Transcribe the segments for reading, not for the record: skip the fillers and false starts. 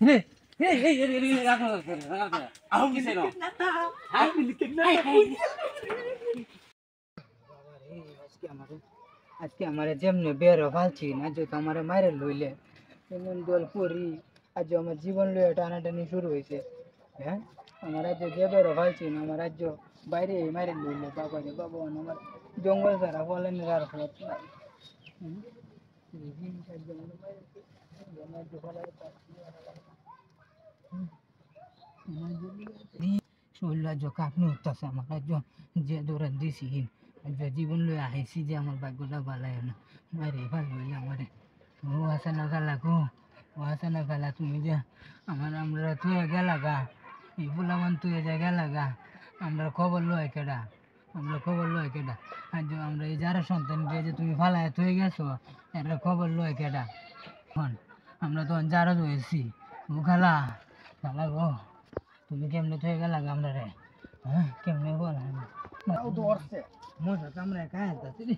রে রাখো আহম কিসে না হাই মিলিকে না আজকে আমারে যেমনি বেরো ফালছি না যে আমারে মারে লইলে এমন দল করি আজ আমার জীবন লইয়া টানাটানি শুরু হয়েছে। হ্যাঁ, আমার রাজ্য যে বেরো ফালছি না, আমার রাজ্য বাইরে মারে লইলে বাবা রে বাবা, আমার জঙ্গল ছাড়া ফলেনের আর ফলত নাই। শরীর রাজ্য কাঁপনি উঠতেছে, আমার রাজ্য যে দৌড়ান দিছি জীবন লই আইসি যে আমার ভাগ্যটা বালায় না, মারে ভাল হইলে আমারে ও আসা না গালা গো, ও আসা না গালা তুমি যে আমার আমরা তুই গেলা গা, এই ফুলাবান তুই যে গেলা গা, আমরা খবর লয় কেডা, আমরা খবর লয় কেডা, আজ আমরা এই যারা সন্তান যে তুমি ফালায় তুই গেছো এরা খবর লয় কেডা, আমরা তো যারা রয়েছি ও খালা খালা গো, তুমি কেমনে তুই গেলা গা আমরা রে, হ্যাঁ কেমনে বল মশা কামড়ে খায় রে,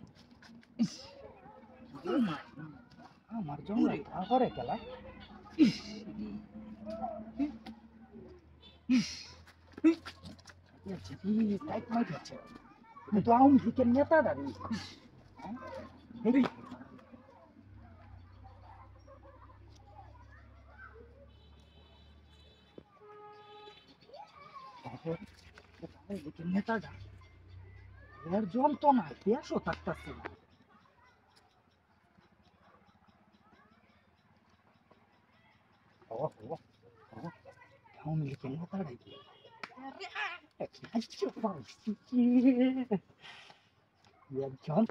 আমার জঙ্গল করে খেলা তো আউন থেকে নেতা দাঁড়িয়ে নেতাটা এর যন্ত্রণা দেশও থাকতেছে না। আওয়ামী লীগের নেতাটাই একজন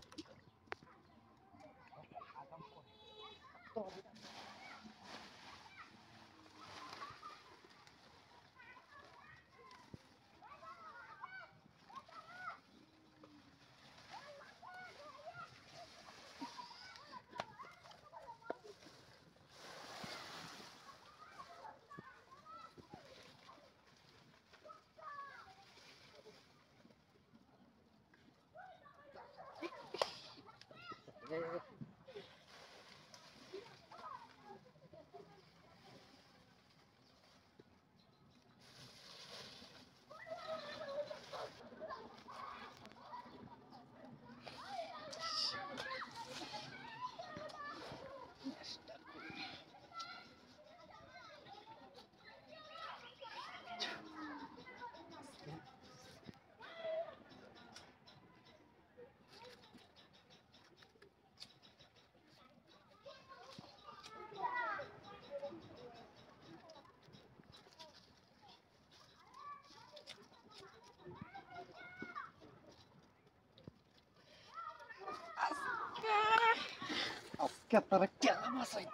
আজকে তারা কেলা বাসাই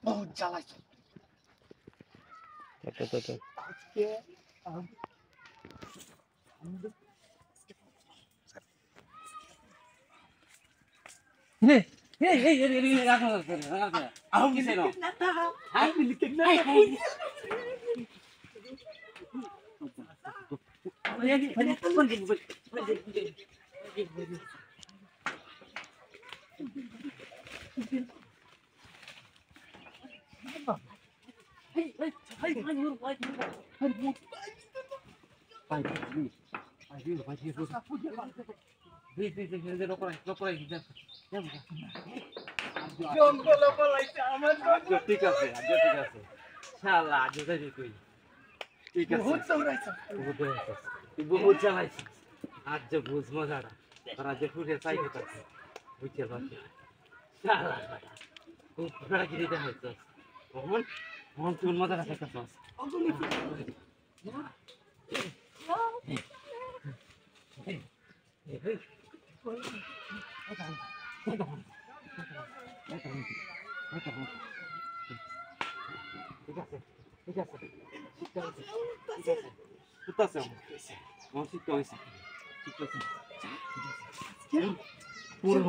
বহুত জ্বালাইছে আজকে রাখো আহম কিসে না হাই মিলিকে না ঠিক আছে শালা আজ তুই ঠিক আছে বহুত চালাইছিস আজ যে বুঝ মজাটা আর আজ ফুটে চাই খেতে বুঝতে পারছি শালা খুব ফেরাগিরি দেখাইছিস মোহন মোহন তুই মজাটা খাইতেছিস ঠিক আছে ঠিক আছে ঠিক আছে ঠিক আছে আমার ঠিক আছে ঠিক আছে পুরো